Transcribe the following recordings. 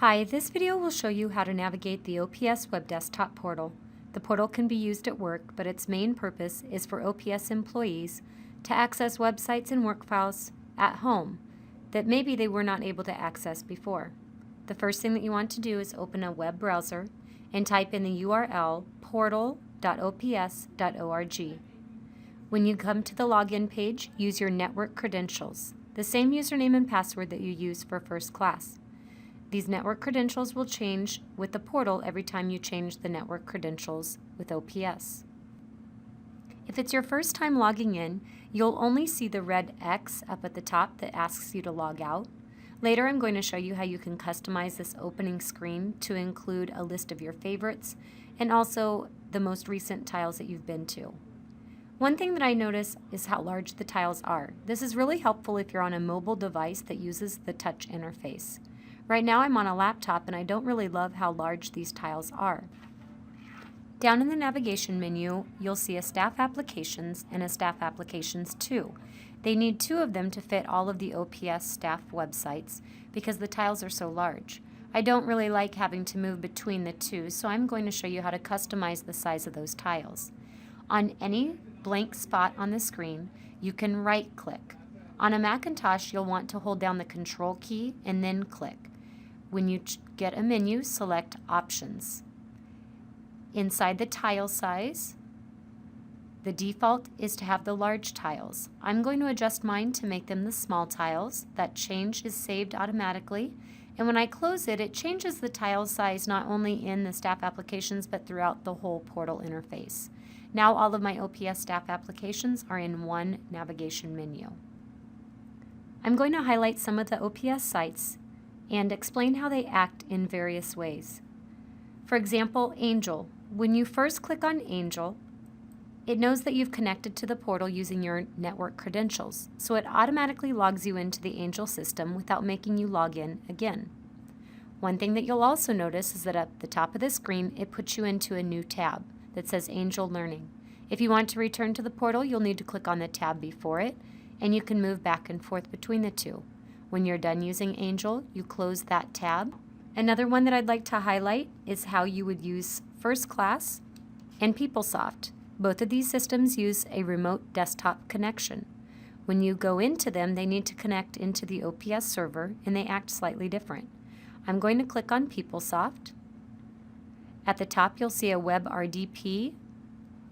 Hi, this video will show you how to navigate the OPS WebDesktop Portal. The portal can be used at work, but its main purpose is for OPS employees to access websites and work files at home that maybe they were not able to access before. The first thing that you want to do is open a web browser and type in the URL portal.ops.org. When you come to the login page, use your network credentials, the same username and password that you use for FirstClass. These network credentials will change with the portal every time you change the network credentials with OPS. If it's your first time logging in, you'll only see the red X up at the top that asks you to log out. Later, I'm going to show you how you can customize this opening screen to include a list of your favorites and also the most recent tiles that you've been to. One thing that I notice is how large the tiles are. This is really helpful if you're on a mobile device that uses the touch interface. Right now I'm on a laptop and I don't really love how large these tiles are. Down in the navigation menu, you'll see a Staff Applications and a Staff Applications 2. They need two of them to fit all of the OPS staff websites because the tiles are so large. I don't really like having to move between the two, so I'm going to show you how to customize the size of those tiles. On any blank spot on the screen, you can right-click. On a Macintosh, you'll want to hold down the Control key and then click. When you get a menu, select Options. Inside the tile size, the default is to have the large tiles. I'm going to adjust mine to make them the small tiles. That change is saved automatically. And when I close it, it changes the tile size not only in the staff applications but throughout the whole portal interface. Now all of my OPS staff applications are in one navigation menu. I'm going to highlight some of the OPS sites and explain how they act in various ways. For example, Angel. When you first click on Angel, it knows that you've connected to the portal using your network credentials, so it automatically logs you into the Angel system without making you log in again. One thing that you'll also notice is that at the top of the screen, it puts you into a new tab that says Angel Learning. If you want to return to the portal, you'll need to click on the tab before it, and you can move back and forth between the two. When you're done using Angel, you close that tab. Another one that I'd like to highlight is how you would use FirstClass and PeopleSoft. Both of these systems use a remote desktop connection. When you go into them, they need to connect into the OPS server, and they act slightly different. I'm going to click on PeopleSoft. At the top, you'll see a WebRDP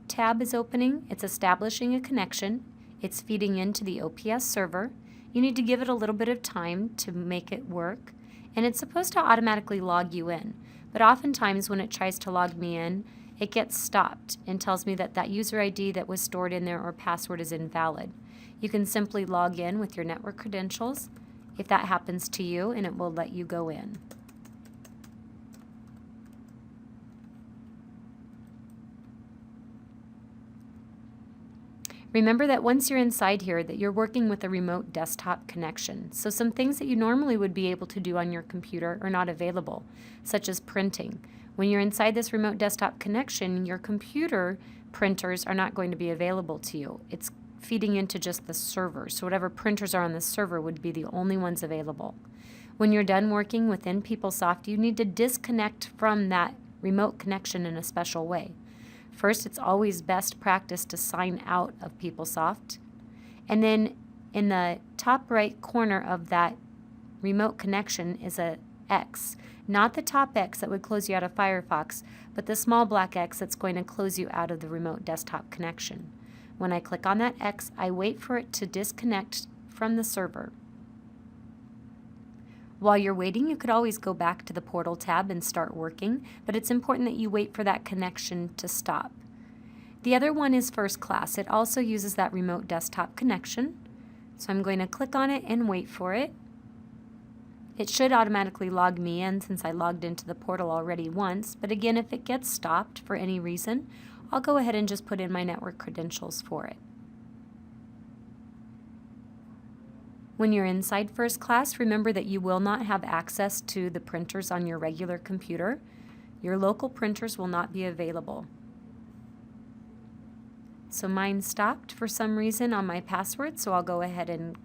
tab is opening. It's establishing a connection. It's feeding into the OPS server. You need to give it a little bit of time to make it work, and it's supposed to automatically log you in. But oftentimes when it tries to log me in, it gets stopped and tells me that that user ID that was stored in there or password is invalid. You can simply log in with your network credentials if that happens to you, and it will let you go in. Remember that once you're inside here that you're working with a remote desktop connection, so some things that you normally would be able to do on your computer are not available, such as printing. When you're inside this remote desktop connection, your computer printers are not going to be available to you. It's feeding into just the server, so whatever printers are on the server would be the only ones available. When you're done working within PeopleSoft, you need to disconnect from that remote connection in a special way. First, it's always best practice to sign out of PeopleSoft. And then in the top right corner of that remote connection is a X. Not the top X that would close you out of Firefox, but the small black X that's going to close you out of the remote desktop connection. When I click on that X, I wait for it to disconnect from the server. While you're waiting, you could always go back to the Portal tab and start working, but it's important that you wait for that connection to stop. The other one is FirstClass. It also uses that remote desktop connection. So I'm going to click on it and wait for it. It should automatically log me in since I logged into the portal already once, but again, if it gets stopped for any reason, I'll go ahead and just put in my network credentials for it. When you're inside FirstClass, remember that you will not have access to the printers on your regular computer. Your local printers will not be available. So mine stopped for some reason on my password, so I'll go ahead and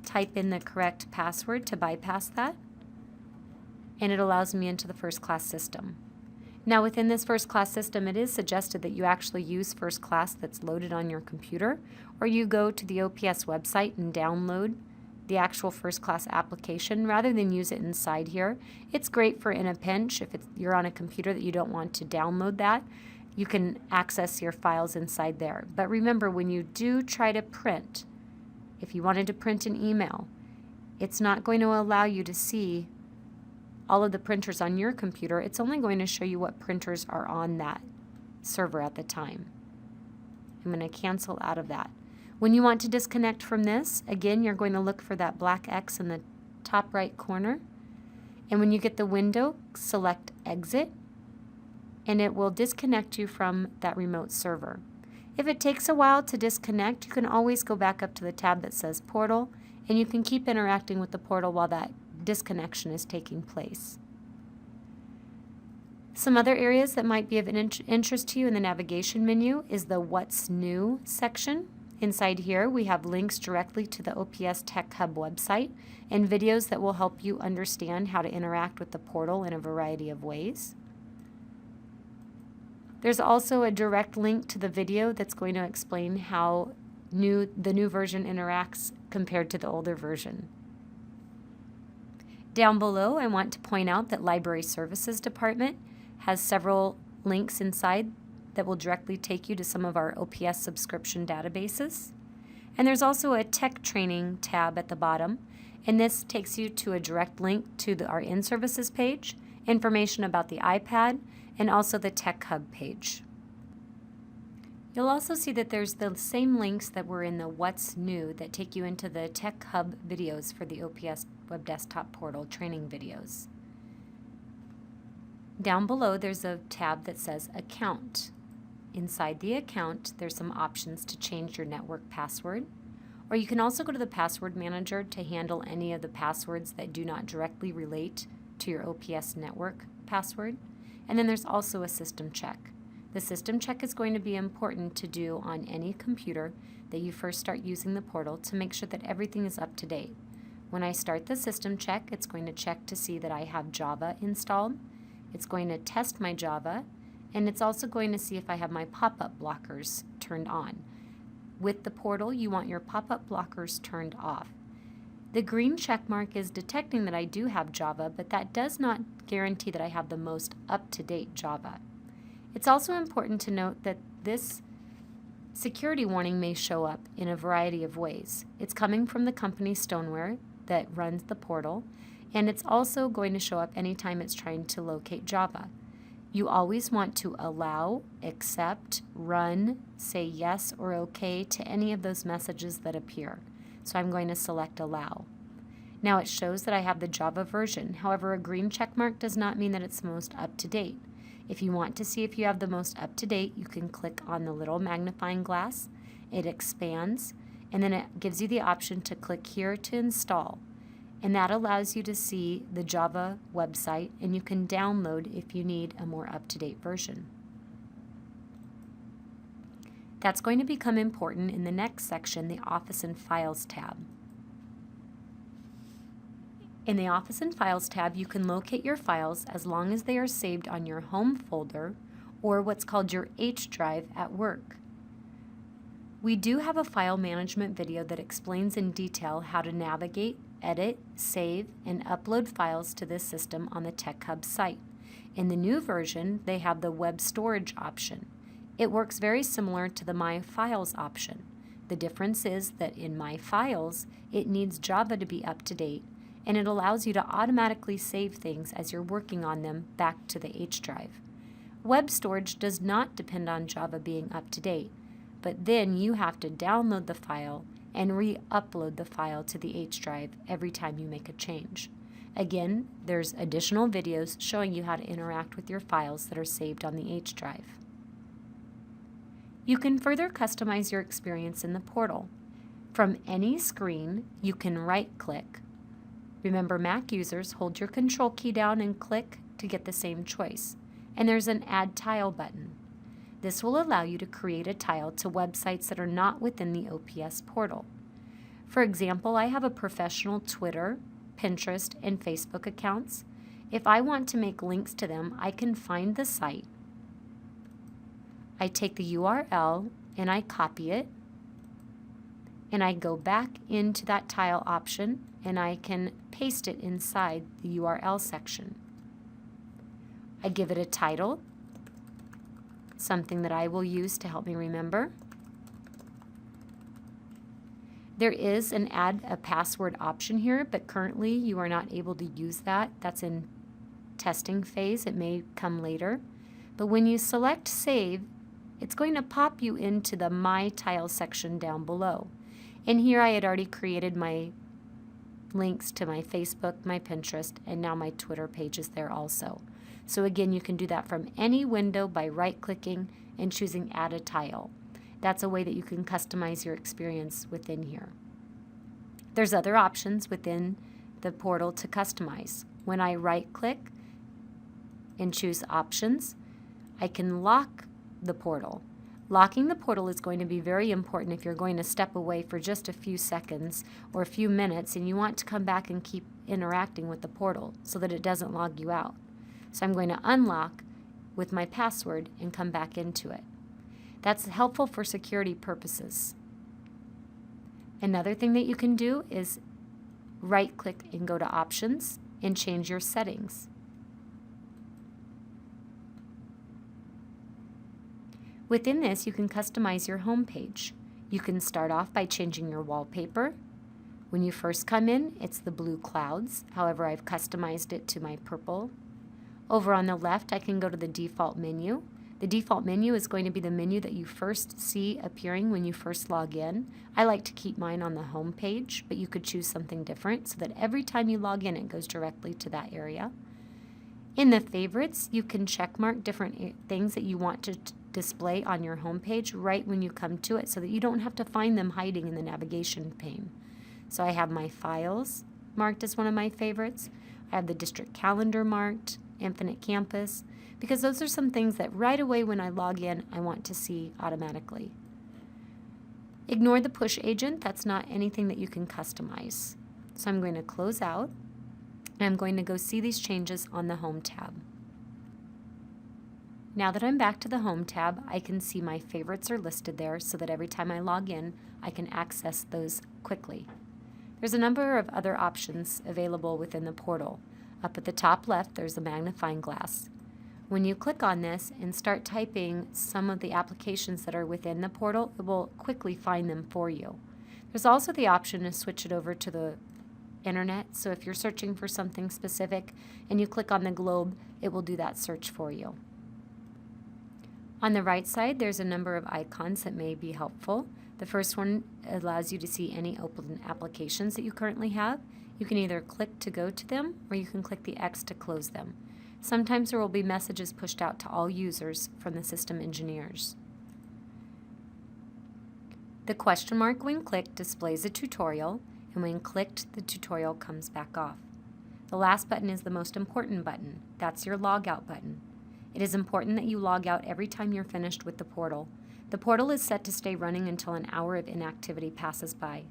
type in the correct password to bypass that. and it allows me into the FirstClass system. Now within this FirstClass system, it is suggested that you actually use FirstClass that's loaded on your computer, or you go to the OPS website and download the actual FirstClass application rather than use it inside here. It's great for in a pinch. If you're on a computer that you don't want to download that, you can access your files inside there. But remember, when you do try to print, if you wanted to print an email, it's not going to allow you to see all of the printers on your computer. It's only going to show you what printers are on that server at the time. I'm going to cancel out of that. When you want to disconnect from this, again, you're going to look for that black X in the top right corner. And when you get the window, select Exit, and it will disconnect you from that remote server. If it takes a while to disconnect, you can always go back up to the tab that says Portal, and you can keep interacting with the portal while that disconnection is taking place. Some other areas that might be of interest to you in the navigation menu is the What's New section. Inside here, we have links directly to the OPS Tech Hub website and videos that will help you understand how to interact with the portal in a variety of ways. There's also a direct link to the video that's going to explain how the new version interacts compared to the older version. Down below, I want to point out that Library Services Department has several links inside that will directly take you to some of our OPS subscription databases. And there's also a Tech Training tab at the bottom, and this takes you to a direct link to our in-services page, information about the iPad, and also the Tech Hub page. You'll also see that there's the same links that were in the What's New that take you into the Tech Hub videos for the OPS WebDesktop Portal training videos. Down below, there's a tab that says Account. Inside the account, there's some options to change your network password, or you can also go to the Password Manager to handle any of the passwords that do not directly relate to your OPS network password. And then there's also a system check. The system check is going to be important to do on any computer that you first start using the portal to make sure that everything is up to date. When I start the system check, it's going to check to see that I have Java installed. It's going to test my Java, and it's also going to see if I have my pop-up blockers turned on. With the portal, you want your pop-up blockers turned off. The green check mark is detecting that I do have Java, but that does not guarantee that I have the most up-to-date Java. It's also important to note that this security warning may show up in a variety of ways. It's coming from the company Stoneware that runs the portal, and it's also going to show up anytime it's trying to locate Java. You always want to allow, accept, run, say yes or okay to any of those messages that appear. So I'm going to select allow. Now it shows that I have the Java version. However, a green check mark does not mean that it's most up-to-date. If you want to see if you have the most up-to-date, you can click on the little magnifying glass. It expands, and then it gives you the option to click here to install. And that allows you to see the Java website, and you can download if you need a more up-to-date version. That's going to become important in the next section, the Office and Files tab. In the Office and Files tab, you can locate your files as long as they are saved on your home folder or what's called your H drive at work. We do have a file management video that explains in detail how to navigate, edit, save, and upload files to this system on the Tech Hub site. In the new version, they have the web storage option. It works very similar to the My Files option. The difference is that in My Files, it needs Java to be up to date, and it allows you to automatically save things as you're working on them back to the H drive. Web storage does not depend on Java being up to date, but then you have to download the file and re-upload the file to the H drive every time you make a change. Again, there's additional videos showing you how to interact with your files that are saved on the H drive. You can further customize your experience in the portal. From any screen, you can right-click. Remember, Mac users, hold your Control key down and click to get the same choice. And there's an Add Tile button. This will allow you to create a tile to websites that are not within the OPS portal. For example, I have a professional Twitter, Pinterest, and Facebook accounts, If I want to make links to them, I can find the site. I take the URL and I copy it, and I go back into that tile option and I can paste it inside the URL section. I give it a title, something that I will use to help me remember. There is an add a password option here, but currently you are not able to use that. That's in testing phase. It may come later. But when you select save, it's going to pop you into the My Tile section down below. And here I had already created my links to my Facebook, my Pinterest, and now my Twitter page is there also. So again, you can do that from any window by right-clicking and choosing Add a Tile. That's a way that you can customize your experience within here. There's other options within the portal to customize. When I right-click and choose Options, I can lock the portal. Locking the portal is going to be very important if you're going to step away for just a few seconds or a few minutes and you want to come back and keep interacting with the portal so that it doesn't log you out. So I'm going to unlock with my password and come back into it. That's helpful for security purposes. Another thing that you can do is right-click and go to Options and change your settings. Within this, you can customize your home page. You can start off by changing your wallpaper. When you first come in, it's the blue clouds. However, I've customized it to my purple. Over on the left, I can go to the default menu. The default menu is going to be the menu that you first see appearing when you first log in. I like to keep mine on the home page, but you could choose something different so that every time you log in, it goes directly to that area. In the favorites, you can check mark different things that you want to display on your home page right when you come to it so that you don't have to find them hiding in the navigation pane. So I have my files marked as one of my favorites. I have the district calendar marked, Infinite Campus, because those are some things that right away when I log in, I want to see automatically. Ignore the push agent. That's not anything that you can customize. So I'm going to close out, and I'm going to go see these changes on the Home tab. Now that I'm back to the Home tab, I can see my favorites are listed there so that every time I log in, I can access those quickly. There's a number of other options available within the portal. Up at the top left, there's a magnifying glass. When you click on this and start typing some of the applications that are within the portal, it will quickly find them for you. There's also the option to switch it over to the internet, so if you're searching for something specific and you click on the globe, it will do that search for you. On the right side, there's a number of icons that may be helpful. The first one allows you to see any open applications that you currently have. You can either click to go to them or you can click the X to close them. Sometimes there will be messages pushed out to all users from the system engineers. The question mark when clicked displays a tutorial, and when clicked, the tutorial comes back off. The last button is the most important button. That's your logout button. It is important that you log out every time you're finished with the portal. The portal is set to stay running until an hour of inactivity passes by.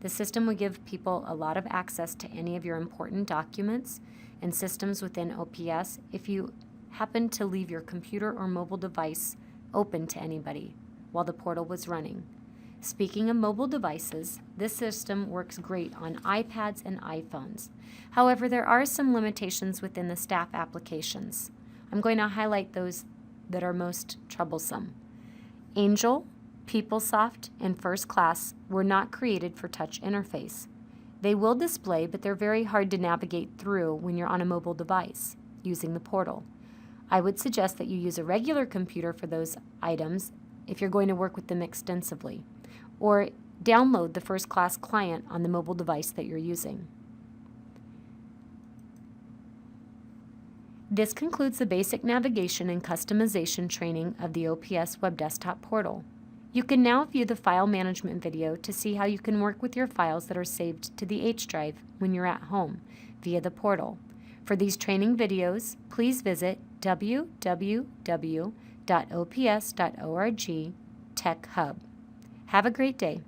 The system will give people a lot of access to any of your important documents and systems within OPS if you happen to leave your computer or mobile device open to anybody while the portal was running. Speaking of mobile devices, this system works great on iPads and iPhones. However, there are some limitations within the staff applications. I'm going to highlight those that are most troublesome. Angel, PeopleSoft, and FirstClass were not created for touch interface. They will display, but they're very hard to navigate through when you're on a mobile device using the portal. I would suggest that you use a regular computer for those items if you're going to work with them extensively, or download the FirstClass client on the mobile device that you're using. This concludes the basic navigation and customization training of the OPS WebDesktop Portal. You can now view the file management video to see how you can work with your files that are saved to the H drive when you're at home via the portal. For these training videos, please visit www.ops.org Tech Hub. Have a great day.